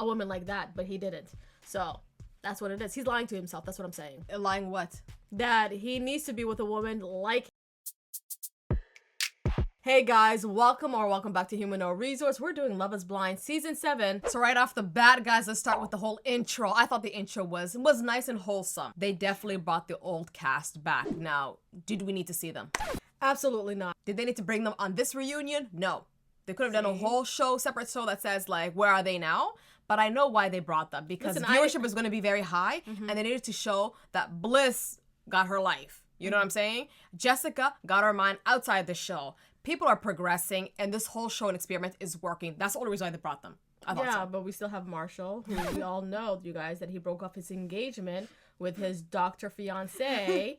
a woman like that, but he didn't. So that's what it is. He's lying to himself. That's what I'm saying. Lying what? That he needs to be with a woman like. Hey guys, welcome back to Human No Resource. We're doing Love is Blind Season 7. So right off the bat, guys, let's start with the whole intro. I thought the intro was nice and wholesome. They definitely brought the old cast back. Now, did we need to see them? Absolutely not. Did they need to bring them on this reunion? No. They could have done a whole show, separate show that says like, where are they now? But I know why they brought them, because viewership is going to be very high, and they needed to show that Bliss got her life. You know what I'm saying? Jessica got her mind outside the show. People are progressing, and this whole show and experiment is working. That's the only reason why they brought them. I thought so. But we still have Marshall, who we all know, you guys, that he broke off his engagement with his doctor fiance.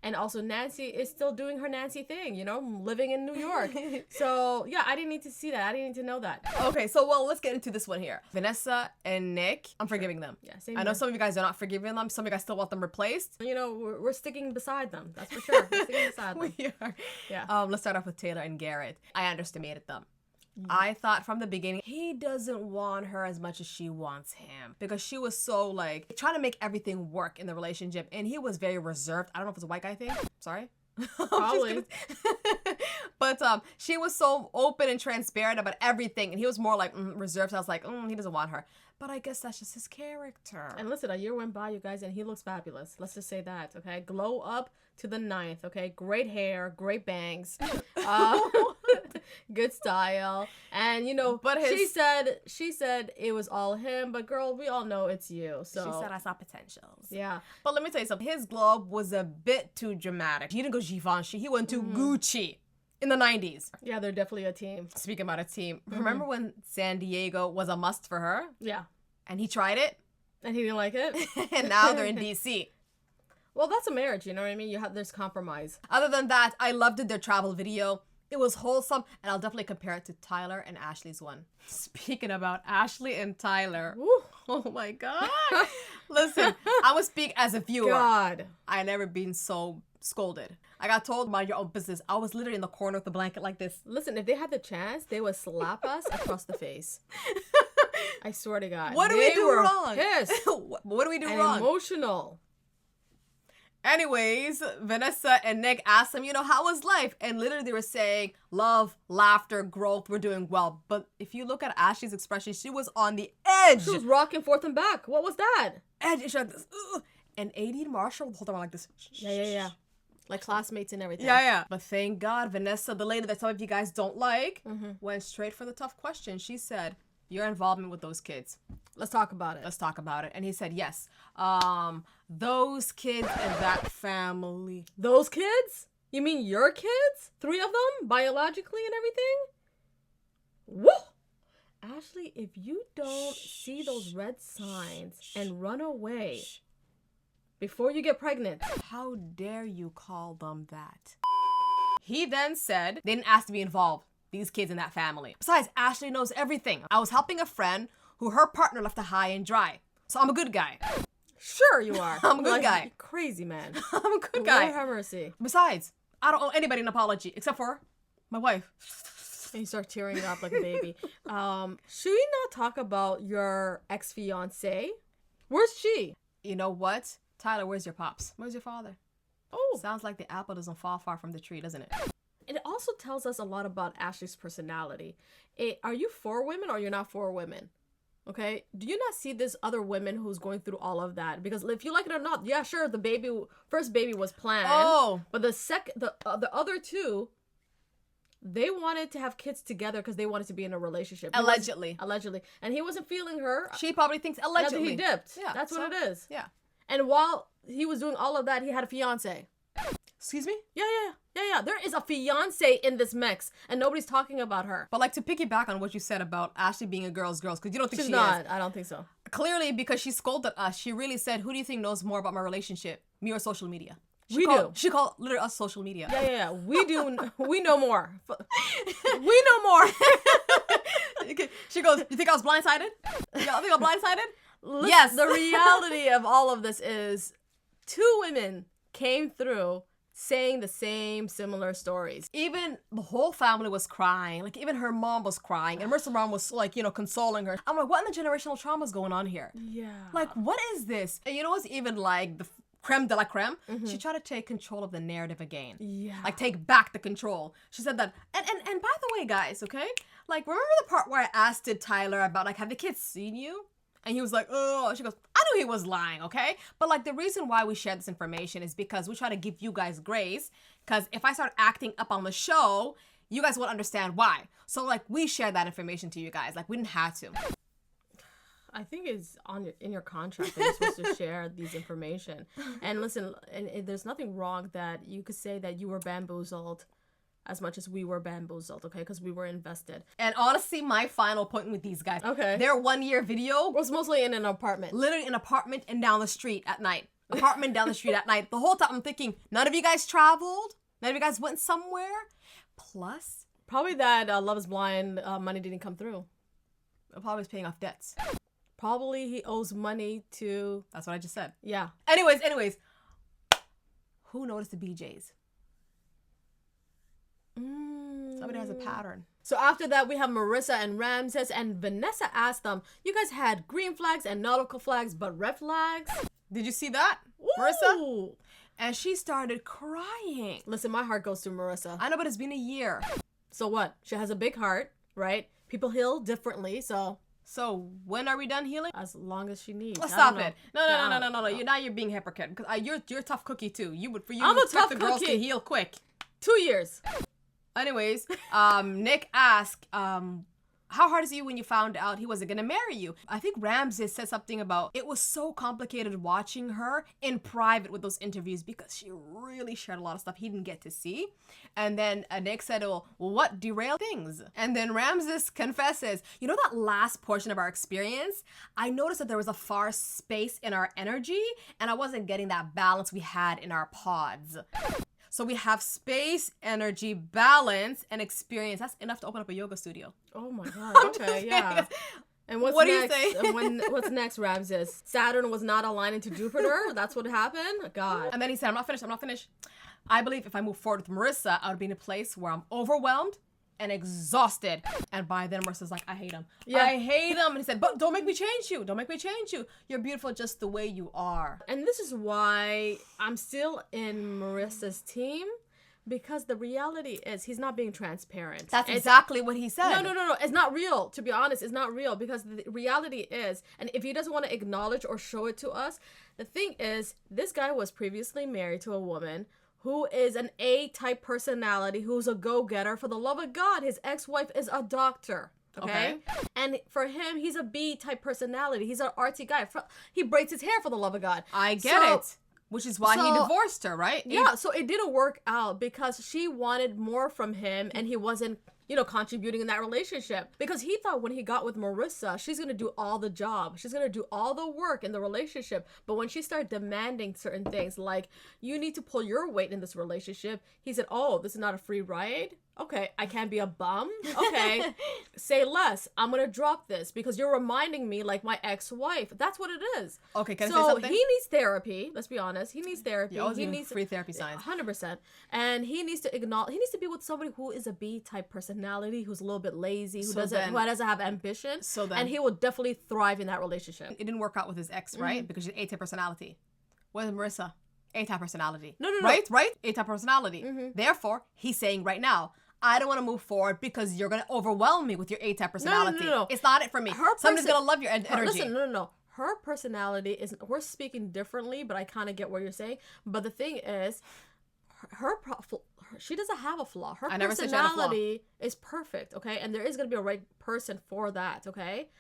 And also Nancy is still doing her Nancy thing, you know, living in New York. So yeah, I didn't need to see that. I didn't need to know that. Okay, so well, let's get into this one here. Vanessa and Nick, I'm forgiving them. Yeah, same I know some of you guys are not forgiving them. Some of you guys still want them replaced. You know, we're sticking beside them. That's for sure. We're sticking beside them. We are. Yeah. Let's start off with Taylor and Garrett. I underestimated them. I thought from the beginning, he doesn't want her as much as she wants him, because she was so like trying to make everything work in the relationship, and he was very reserved. I don't know if it's a white guy thing. Sorry. Probably. But she was so open and transparent about everything, and he was more like reserved. So I was like, he doesn't want her. But I guess that's just his character. And listen, a year went by, you guys, and he looks fabulous. Let's just say that, okay? Glow up to the 9th, okay? Great hair, great bangs, good style, and you know. But she said it was all him. But girl, we all know it's you. So she said I saw potentials. Yeah. But let me tell you something. His glow up was a bit too dramatic. He didn't go Givenchy. He went to Gucci. In the 90s. Yeah, they're definitely a team. Speaking about a team, remember when San Diego was a must for her? Yeah. And he tried it? And he didn't like it? And now they're in DC. Well, that's a marriage, you know what I mean? There's compromise. Other than that, I loved their travel video. It was wholesome, and I'll definitely compare it to Tyler and Ashley's one. Speaking about Ashley and Tyler. Woo. Oh my God. Listen, I will speak as a viewer. God. I never been so scolded. I got told, mind your own business. I was literally in the corner with the blanket like this. Listen, if they had the chance, they would slap us across the face. I swear to God. What do we do wrong? Pissed. What do we do and wrong? Emotional. Anyways, Vanessa and Nick asked them, how was life? And literally they were saying, love, laughter, growth, we're doing well. But if you look at Ashley's expression, she was on the edge. She was rocking forth and back. What was that? Edge. She had this, and AD and Marshall hold on like this. Yeah. Like classmates and everything. Yeah. But thank God, Vanessa, the lady that some of you guys don't like, went straight for the tough question. She said, your involvement with those kids. Let's talk about it. And he said, yes. Those kids and that family. Those kids? You mean your kids? 3 of them? Biologically and everything? Woo! Ashley, if you don't see those red signs and run away before you get pregnant. How dare you call them that? He then said they didn't ask to be involved, these kids in that family. Besides, Ashley knows everything. I was helping a friend who her partner left her high and dry. So I'm a good guy. Sure you are. I'm a good guy. Crazy man. I'm a good guy. Lord have mercy. Besides, I don't owe anybody an apology except for my wife. And you start tearing up like a baby. Should we not talk about your ex-fiance? Where's she? You know what? Tyler, where's your pops? Where's your father? Oh. Sounds like the apple doesn't fall far from the tree, doesn't it? And it also tells us a lot about Ashley's personality. Are you for women or you're not for women? Okay? Do you not see this other woman who's going through all of that? Because if you like it or not, yeah, sure, the first baby was planned. Oh. But the other 2, they wanted to have kids together because they wanted to be in a relationship. Allegedly. And he wasn't feeling her. She probably thinks allegedly. He dipped. Yeah. That's what it is. Yeah. And while he was doing all of that, he had a fiance. Excuse me? Yeah. There is a fiance in this mix, and nobody's talking about her. But like, to piggyback on what you said about Ashley being a girl's girl, because you don't think She's she not. is. I don't think so. Clearly, because she scolded us, she really said, who do you think knows more about my relationship? Me or social media? We do. She called literally us social media. Yeah. We do. We know more. We know more. She goes, you think I was blindsided? Y'all think I'm blindsided? Yes. The reality of all of this is 2 women came through saying the same similar stories. Even the whole family was crying. Like, even her mom was crying. And Marissa's mom was, like, consoling her. I'm like, what in the generational trauma is going on here? Yeah. Like, what is this? And you know what's even, like, the creme de la creme? She tried to take control of the narrative again. Yeah. Like, take back the control. She said that. And by the way, guys, okay? Like, remember the part where I asked Tyler about, like, have the kids seen you? And he was like, oh, she goes, I knew he was lying, okay? But, like, the reason why we share this information is because we try to give you guys grace. Because if I start acting up on the show, you guys won't understand why. So, like, we share that information to you guys. Like, we didn't have to. I think it's in your contract that you're supposed to share these information. And listen, and there's nothing wrong that you could say that you were bamboozled as much as we were bamboozled, okay? Because we were invested. And honestly, my final point with these guys. Okay. Their 1 year video was mostly in an apartment. Literally an apartment and down the street at night. Apartment down the street at night. The whole time I'm thinking, none of you guys traveled? None of you guys went somewhere? Plus, probably that Love is Blind money didn't come through. Probably was paying off debts. Probably he owes money to... That's what I just said. Yeah. Anyways. Who noticed the BJs? Somebody has a pattern. So after that, we have Marissa and Ramses, and Vanessa asked them, you guys had green flags and nautical flags, but red flags? Did you see that, Ooh. Marissa? And she started crying. Listen, my heart goes to Marissa. I know, but it's been a year. So what? She has a big heart, right? People heal differently, so... So when are we done healing? As long as she needs. Let's stop it. No. You're being hypocrite. Because you're a tough cookie too. I'm a tough the girls cookie. to heal quick. 2 years. Anyways, Nick asked, how hard is it when you found out he wasn't gonna marry you? I think Ramses said something about it was so complicated watching her in private with those interviews because she really shared a lot of stuff he didn't get to see. And then Nick said, well, what derailed things? And then Ramses confesses, you know that last portion of our experience? I noticed that there was a far space in our energy and I wasn't getting that balance we had in our pods. So we have space, energy, balance, and experience. That's enough to open up a yoga studio. Oh my God. Okay, yeah. And what's next? Do you say? What's next, Ramses? Saturn was not aligning to Jupiter? That's what happened? God. And then he said, I'm not finished. I believe if I move forward with Marissa, I would be in a place where I'm overwhelmed and exhausted. And by then, Marissa's like, I hate him. Yeah. I hate him. And he said, but don't make me change you. Don't make me change you. You're beautiful just the way you are. And this is why I'm still in Marissa's team. Because the reality is he's not being transparent. That's exactly what he said. No. It's not real. To be honest, it's not real. Because the reality is, and if he doesn't want to acknowledge or show it to us, the thing is, this guy was previously married to a woman who is an A-type personality, who's a go-getter. For the love of God, his ex-wife is a doctor. Okay? And for him, he's a B-type personality. He's an artsy guy. He braids his hair, for the love of God. I get it. Which is why he divorced her, right? Yeah, so it didn't work out because she wanted more from him and he wasn't, contributing in that relationship. Because he thought when he got with Marissa, she's going to do all the job. She's going to do all the work in the relationship. But when she started demanding certain things, like, you need to pull your weight in this relationship, he said, oh, this is not a free ride? Okay, I can't be a bum? Okay, say less. I'm going to drop this because you're reminding me like my ex-wife. That's what it is. Okay, can I say something? So he needs therapy. Let's be honest. He needs therapy. He needs free therapy signs. 100%. And he needs to acknowledge, he needs to be with somebody who is a B-type personality, who's a little bit lazy, who doesn't have ambition. And he will definitely thrive in that relationship. It didn't work out with his ex, right? Because she's A-type personality. With Marissa, A-type personality. No. Right? A-type personality. Therefore, he's saying right now, I don't want to move forward because you're going to overwhelm me with your A-type personality. No. It's not it for me. Somebody's going to love your energy. Listen, no. Her personality is, we're speaking differently, but I kind of get what you're saying. But the thing is, she doesn't have a flaw. Her personality is perfect, okay? And there is going to be a right person for that, okay?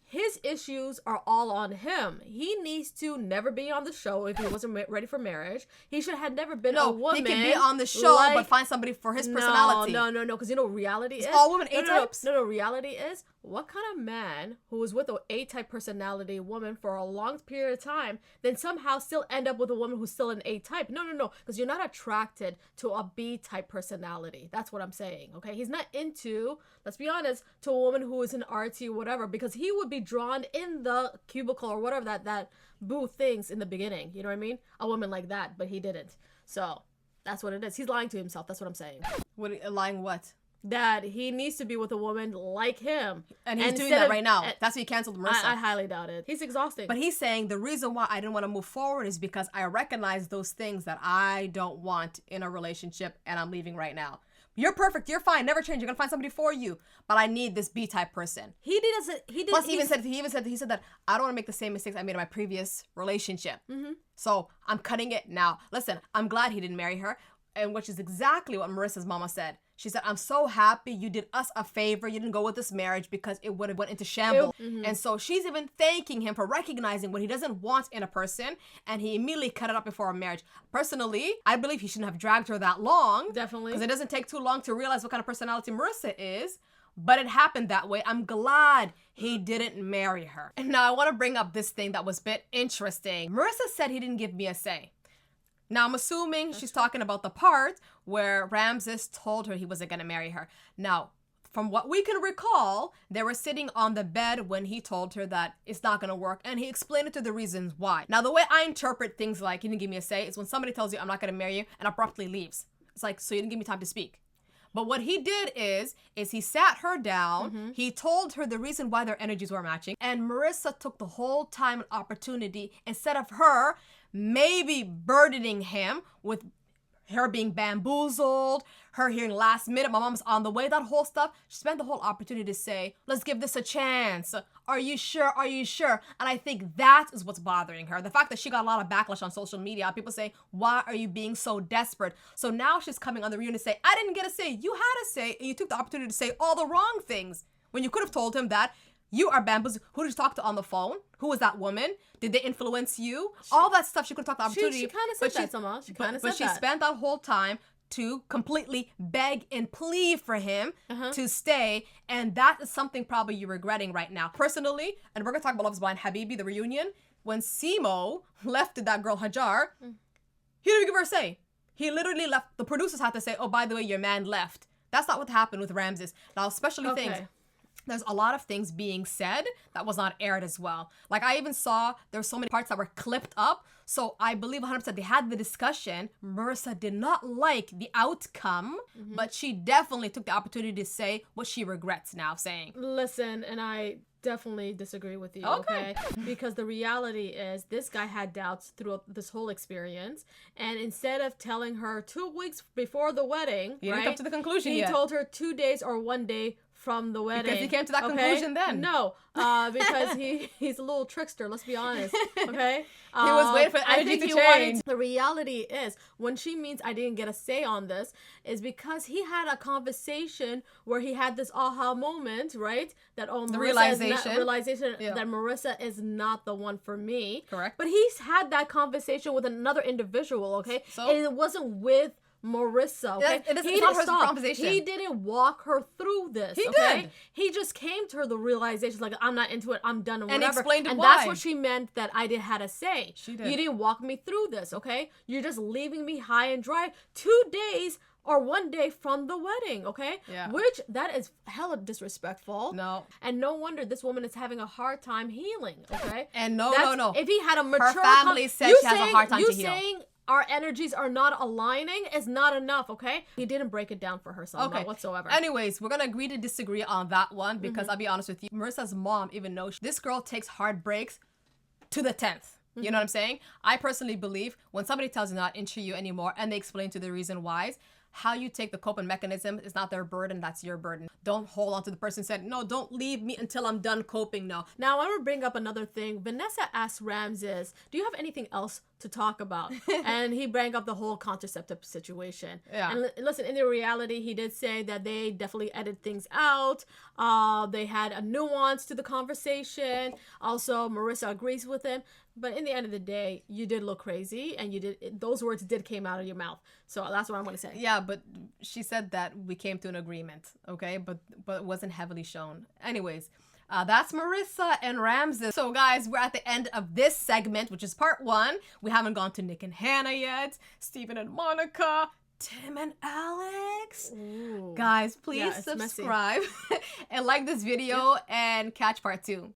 His issues are all on him. He needs to never be on the show if he wasn't ready for marriage. He should have never been a woman. He can be on the show, but find somebody for his personality. No, because you know what reality is? All women A-types. No, reality is, what kind of man who was with an A-type personality woman for a long period of time then somehow still end up with a woman who's still an A-type? No, because you're not attracted to a B-type personality. That's what I'm saying, okay? He's not into, let's be honest, to a woman who is an artsy whatever, because he would be drawn in the cubicle or whatever that booth things in the beginning. You know what I mean? A woman like that, but he didn't. So That's what it is. He's lying to himself. That's what I'm saying. Lying what? That he needs to be with a woman like him. And he's doing that right now. That's why he canceled Marissa. I highly doubt it. He's exhausting. But he's saying the reason why I didn't want to move forward is because I recognize those things that I don't want in a relationship, and I'm leaving right now. You're perfect. You're fine. Never change. You're gonna find somebody for you. But I need this B-type person. Plus, he said that I don't want to make the same mistakes I made in my previous relationship. Mm-hmm. So I'm cutting it now. Listen, I'm glad he didn't marry her, and which is exactly what Marissa's mama said. She said, I'm so happy you did us a favor. You didn't go with this marriage because it would have went into shambles. Mm-hmm. And so she's even thanking him for recognizing what he doesn't want in a person. And he immediately cut it up before a marriage. Personally, I believe he shouldn't have dragged her that long. Definitely. Because it doesn't take too long to realize what kind of personality Marissa is. But it happened that way. I'm glad he didn't marry her. And now I want to bring up this thing that was a bit interesting. Marissa said he didn't give me a say. Now, I'm assuming she's talking about the part where Ramses told her he wasn't going to marry her. Now, from what we can recall, they were sitting on the bed when he told her that it's not going to work, and he explained it to the reasons why. Now, the way I interpret things like, he didn't give me a say, is when somebody tells you, I'm not going to marry you, and abruptly leaves. It's like, so you didn't give me time to speak. But what he did is he sat her down, mm-hmm. He told her the reason why their energies were matching, and Marissa took the whole time and opportunity, instead of her maybe burdening him with her being bamboozled, her hearing last minute, my mom's on the way, that whole stuff. She spent the whole opportunity to say, let's give this a chance. Are you sure? Are you sure? And I think that is what's bothering her. The fact that she got a lot of backlash on social media. People say, why are you being so desperate? So now she's coming on the reunion to say, I didn't get a say. You had a say, and you took the opportunity to say all the wrong things. When you could have told him that you are bamboozled. Who did you talk to on the phone? Who was that woman? Did they influence you? All that stuff she could have talked the opportunity. She kind of said that somehow. But she spent that whole time to completely beg and plead for him to stay. And that is something probably you're regretting right now. Personally, and we're going to talk about Love is Blind Habibi, the reunion, when Simo left that girl Hajar, he didn't give her a say. He literally left. The producers had to say, oh, by the way, your man left. That's not what happened with Ramses. Now, especially things... There's a lot of things being said that was not aired as well. Like, I even saw there's so many parts that were clipped up. So I believe 100% they had the discussion. Marissa did not like the outcome, but she definitely took the opportunity to say what she regrets now saying. Listen, and I definitely disagree with you, okay? Because the reality is this guy had doubts throughout this whole experience, and instead of telling her 2 weeks before the wedding, he didn't come to the conclusion he yet. told her 2 days or 1 day from the wedding. Because he came to that conclusion then. No, because he's a little trickster, let's be honest, okay? He was waiting for energy to change. The reality is, when she means I didn't get a say on this, is because he had a conversation where he had this aha moment, right? That, the realization that Marissa is not the one for me. Correct. But he's had that conversation with another individual, okay? So? And it wasn't with Marissa, okay? It's not her conversation. He didn't walk her through this, He okay? did. He just came to her the realization, like, I'm not into it, I'm done, or whatever. And explained and why. That's what she meant that I had a say. She did. You didn't walk me through this, okay? You're just leaving me high and dry 2 days or 1 day from the wedding, okay? Yeah. Which, that is hella disrespectful. No. And no wonder this woman is having a hard time healing, okay? And no. If he had a mature... Her family said she has a hard time to heal. You saying our energies are not aligning is not enough, okay? He didn't break it down for herself whatsoever. Anyways, we're gonna agree to disagree on that one because I'll be honest with you, Marissa's mom even knows this girl takes heartbreaks to the 10th. You know what I'm saying? I personally believe when somebody tells you not into you anymore and they explain to the reason why, how you take the coping mechanism is not their burden, that's your burden. Don't hold on to the person who said, no, don't leave me until I'm done coping, no. Now, I want to bring up another thing. Vanessa asked Ramses, do you have anything else to talk about? And he brought up the whole contraceptive situation. Yeah. And listen, in the reality, he did say that they definitely edited things out. They had a nuance to the conversation. Also, Marissa agrees with him. But in the end of the day, you did look crazy, and those words did came out of your mouth. So that's what I'm going to say. Yeah, but she said that we came to an agreement, okay? But it wasn't heavily shown. Anyways, that's Marissa and Ramses. So guys, we're at the end of this segment, which is part 1. We haven't gone to Nick and Hannah yet, Stephen and Monica, Tim and Alex. Ooh. Guys, please subscribe and like this video and catch part 2.